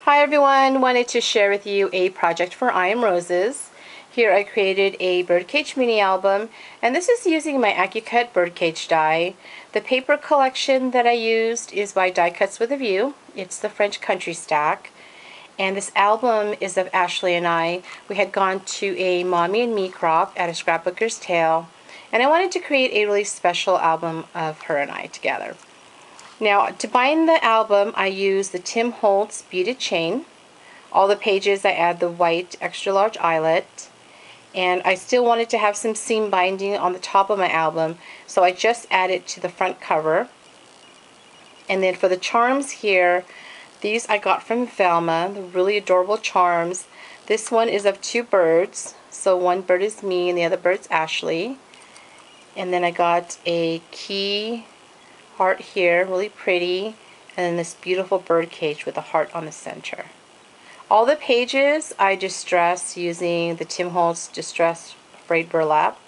Hi everyone, wanted to share with you a project for I Am Roses. Here I created a birdcage mini album, and this is using my AccuCut birdcage die. The paper collection that I used is by Die Cuts with a View. It's the French country stack. And this album is of Ashley and I. We had gone to a Mommy and Me crop at a Scrapbooker's Tale, and I wanted to create a really special album of her and I together. Now, to bind the album, I use the Tim Holtz beaded chain. All the pages I add the white extra large eyelet, and I still wanted to have some seam binding on the top of my album, so I just added to the front cover. And then for the charms here, these I got from Velma, the really adorable charms. This one is of two birds, so one bird is me and the other bird's Ashley. And then I got a key heart here, really pretty, and then this beautiful bird cage with a heart on the center. All the pages I distress using the Tim Holtz Distress Frayed Burlap.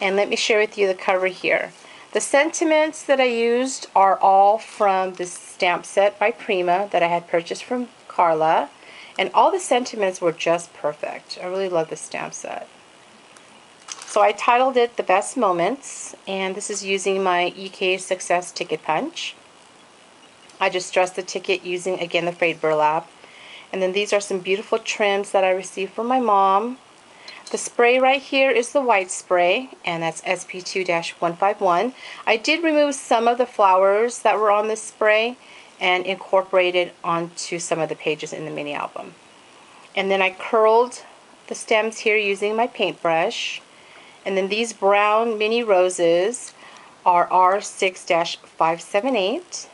And let me share with you the cover here. The sentiments that I used are all from this stamp set by Creme that I had purchased from Carla, and all the sentiments were just perfect. I really love this stamp set. So I titled it The Best Moments, and this is using my EK Success ticket punch. I distressed the ticket using, again, the frayed burlap. And then these are some beautiful trims that I received from my mom. The spray right here is the white spray, and that's SP2-151. I did remove some of the flowers that were on this spray and incorporated onto some of the pages in the mini album. And then I curled the stems here using my paintbrush. And then these brown mini roses are R6-578.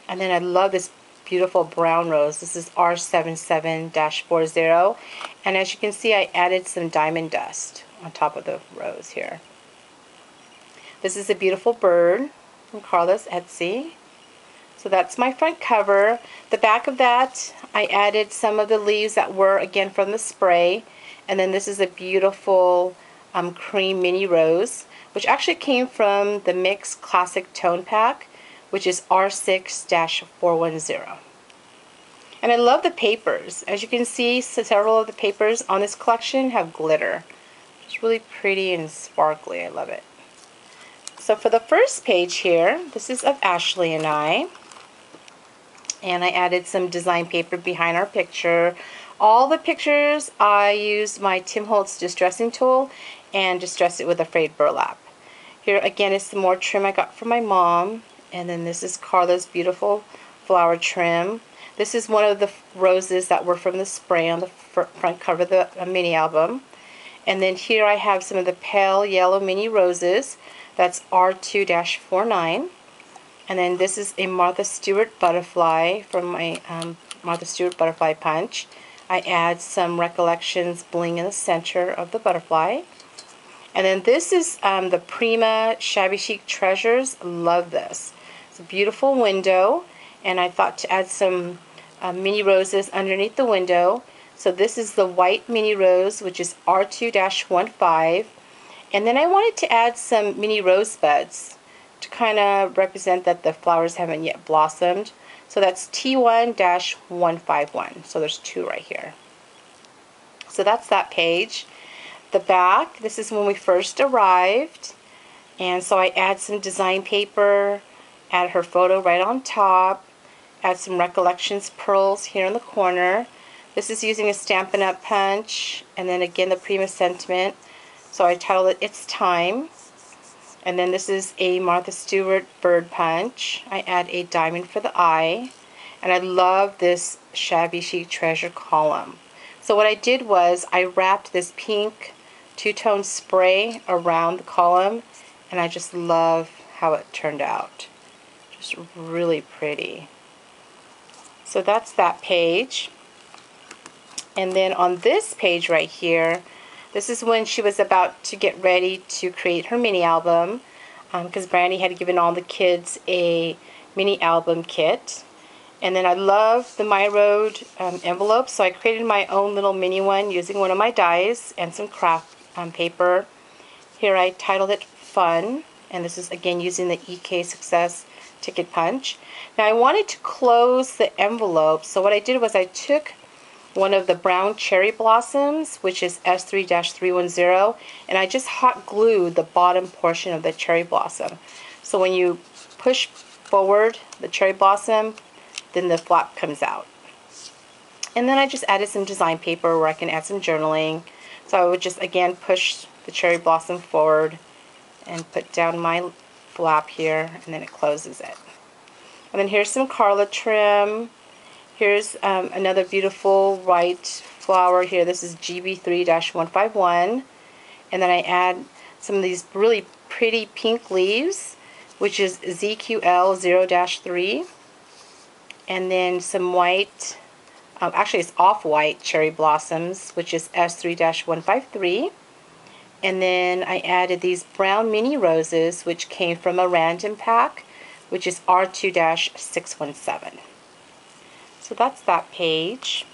And then I love this beautiful brown rose. This is R77-40. And as you can see, I added some diamond dust on top of the rose here. This is a beautiful bird from Carla's Etsy. So that's my front cover. The back of that, I added some of the leaves that were, again, from the spray. And then this is a beautiful cream mini rose, which actually came from the Mix Classic Tone Pack, which is R6-410. And I love the papers. As you can see, several of the papers on this collection have glitter. It's really pretty and sparkly. I love it. So for the first page here, this is of Ashley and I. And I added some design paper behind our picture. All the pictures I used my Tim Holtz distressing tool and distressed it with a frayed burlap. Here again is some more trim I got from my mom, and then this is Carla's beautiful flower trim. This is one of the roses that were from the spray on the front cover of the mini album. And then here I have some of the pale yellow mini roses. That's R2-49. And then this is a Martha Stewart butterfly from my Martha Stewart butterfly punch. I add some Recollections bling in the center of the butterfly. And then this is the Prima Shabby Chic Treasures. Love this. It's a beautiful window, and I thought to add some mini roses underneath the window. So this is the white mini rose, which is R2-15. And then I wanted to add some mini rosebuds to kind of represent that the flowers haven't yet blossomed. So that's T1-151. So there's two right here. So that's that page. The back, this is when we first arrived. And so I add some design paper, add her photo right on top, add some Recollections pearls here in the corner. This is using a Stampin' Up! Punch, and then again the Prima sentiment. So I titled it It's Time. And then this is a Martha Stewart bird punch. I add a diamond for the eye. And I love this Shabby Chic Treasure column. So what I did was I wrapped this pink two-tone spray around the column, and I just love how it turned out. Just really pretty. So that's that page. And then on this page right here, this is when she was about to get ready to create her mini album, because Brandy had given all the kids a mini album kit. And then I love the My Road envelope, so I created my own little mini one using one of my dies and some craft paper. Here I titled it Fun, and this is again using the EK Success ticket punch. Now I wanted to close the envelope, so what I did was I took one of the brown cherry blossoms, which is S3-310, and I just hot glued the bottom portion of the cherry blossom. So when you push forward the cherry blossom, then the flap comes out. And then I just added some design paper where I can add some journaling. So I would just again push the cherry blossom forward and put down my flap here, and then it closes it. And then here's some Carla trim. Here's another beautiful white flower here. This is GB3-151. And then I add some of these really pretty pink leaves, which is ZQL0-3. And then some white, actually it's off-white cherry blossoms, which is S3-153. And then I added these brown mini roses, which came from a random pack, which is R2-617. So that's that page.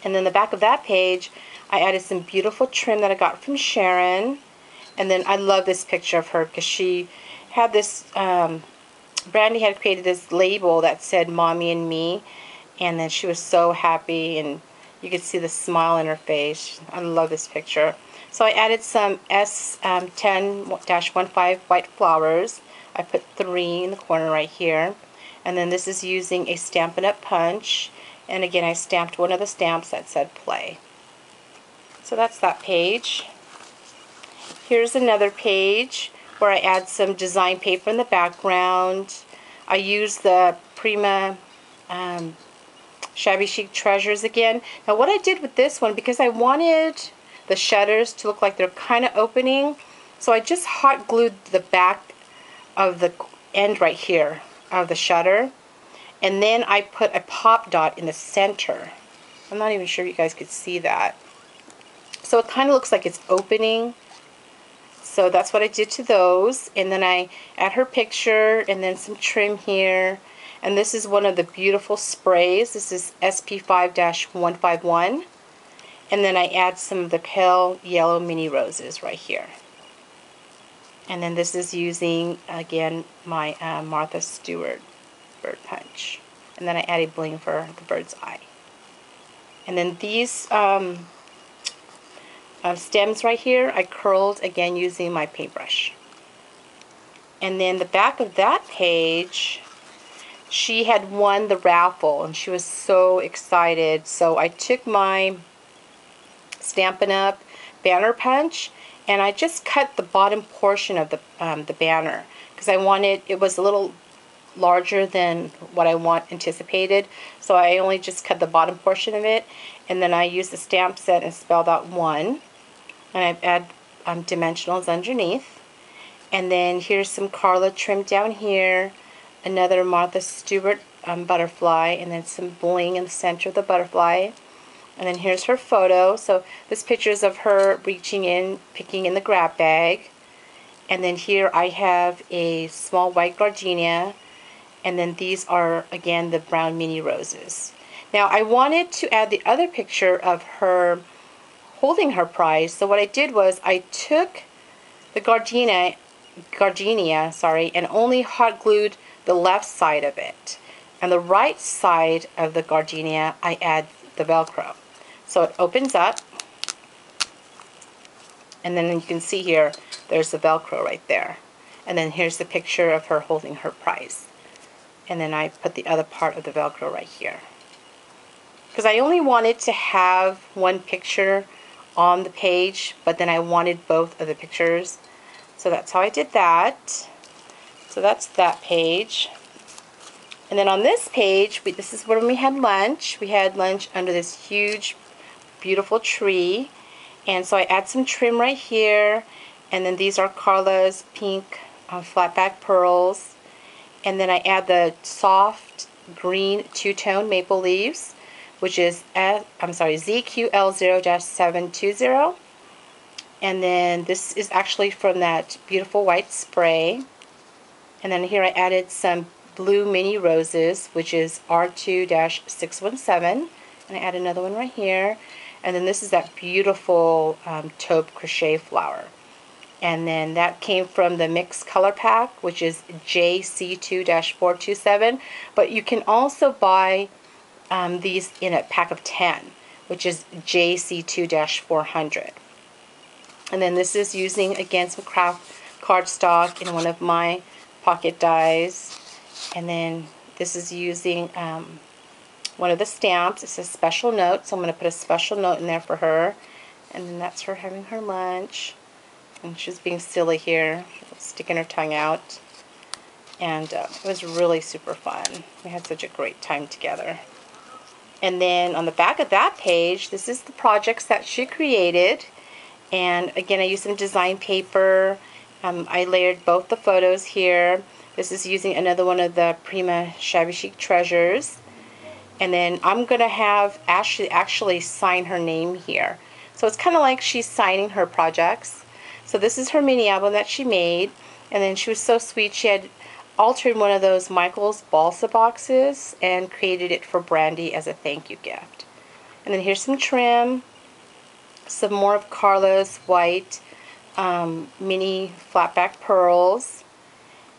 And then the back of that page, I added some beautiful trim that I got from Sharon. And then I love this picture of her because she had this, Brandy had created this label that said Mommy and Me. And then she was so happy, and you could see the smile in her face. I love this picture. So I added some S10-15 white flowers. I put 3 in the corner right here. And then this is using a Stampin' Up! Punch. And again, I stamped one of the stamps that said play. So that's that page. Here's another page where I add some design paper in the background. I use the Creme Shabby Chic Treasures again. Now what I did with this one, because I wanted the shutters to look like they're kind of opening, so I just hot glued the back of the end right here of the shutter, and then I put a pop dot in the center. I'm not even sure you guys could see that. So it kind of looks like it's opening. So that's what I did to those. And then I add her picture and then some trim here. And this is one of the beautiful sprays. This is SP5-151. And then I add some of the pale yellow mini roses right here. And then this is using, again, my Martha Stewart bird punch. And then I add a bling for the bird's eye. And then these stems right here, I curled again using my paintbrush. And then the back of that page, she had won the raffle and she was so excited. So I took my Stampin' Up! Banner punch and I just cut the bottom portion of the banner because I wanted, it was a little larger than what I anticipated, so I only just cut the bottom portion of it, and then I used the stamp set and spelled out 1, and I add dimensionals underneath. And then here's some Carla trim down here, another Martha Stewart butterfly, and then some bling in the center of the butterfly. And then here's her photo. So this picture is of her reaching in, picking in the grab bag. And then here I have a small white gardenia. And then these are, again, the brown mini roses. Now I wanted to add the other picture of her holding her prize. So what I did was I took the gardenia, and only hot glued the left side of it. And the right side of the gardenia, I add the Velcro. So it opens up, and then you can see here, there's the Velcro right there. And then here's the picture of her holding her prize. And then I put the other part of the Velcro right here. Because I only wanted to have one picture on the page, but then I wanted both of the pictures. So that's how I did that. So that's that page. And then on this page, this is when we had lunch. We had lunch under this huge, beautiful tree. And so I add some trim right here. And then these are Carla's pink flat back pearls. And then I add the soft green two-tone maple leaves, which is ZQL0-720. And then this is actually from that beautiful white spray. And then here I added some blue mini roses, which is R2-617. And I add another one right here. And then this is that beautiful taupe crochet flower. And then that came from the mixed color pack, which is JC2-427. But you can also buy these in a pack of 10, which is JC2-400. And then this is using, again, some craft cardstock in one of my pocket dies. And then this is using one of the stamps. It says special note, so I'm going to put a special note in there for her. And then that's her having her lunch. And she's being silly here, sticking her tongue out. And it was really super fun. We had such a great time together. And then on the back of that page, this is the projects that she created. And again, I used some design paper. I layered both the photos here. This is using another one of the Prima Shabby Chic Treasures. And then I'm going to have Ashley actually sign her name here. So it's kind of like she's signing her projects. So this is her mini album that she made, and then she was so sweet, she had altered one of those Michael's balsa boxes and created it for Brandy as a thank you gift. And then here's some trim, some more of Carla's white mini flatback pearls,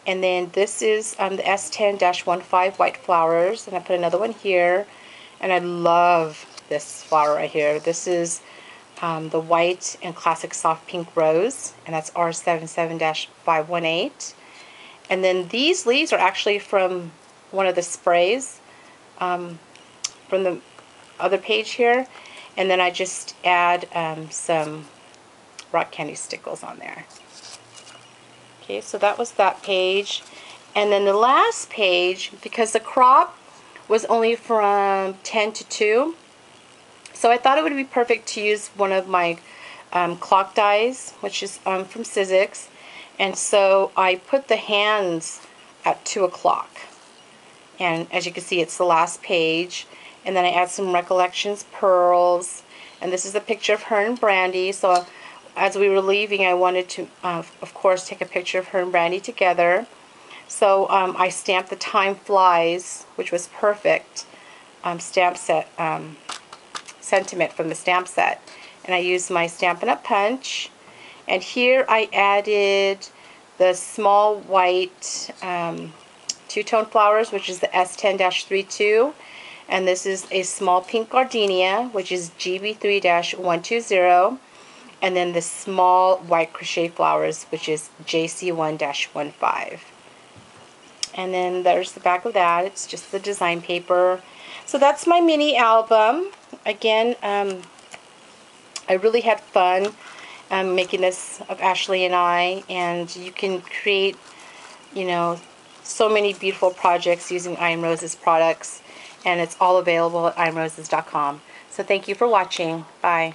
and then this is the S10-15 white flowers, and I put another one here, and I love this flower right here. This is the white and classic soft pink rose, and that's R77-518. And then these leaves are actually from one of the sprays from the other page here, and then I just add some rock candy stickles on there. Okay, so that was that page. And then the last page, because the crop was only from 10 to 2, so I thought it would be perfect to use one of my clock dies, which is from Sizzix. And so I put the hands at 2 o'clock. And as you can see, it's the last page. And then I add some Recollections pearls. And this is a picture of her and Brandy. So as we were leaving, I wanted to, of course, take a picture of her and Brandy together. So I stamped the Time Flies, which was perfect, stamp set, sentiment from the stamp set. And I used my Stampin' Up! Punch. And here I added the small white two-tone flowers, which is the S10-32. And this is a small pink gardenia, which is GB3-120. And then the small white crochet flowers, which is JC1-15. And then there's the back of that. It's just the design paper. So that's my mini album. Again, I really had fun making this of Ashley and I, and you can create, you know, so many beautiful projects using I Am Roses products, and it's all available at iamrosesdt.com. So thank you for watching. Bye.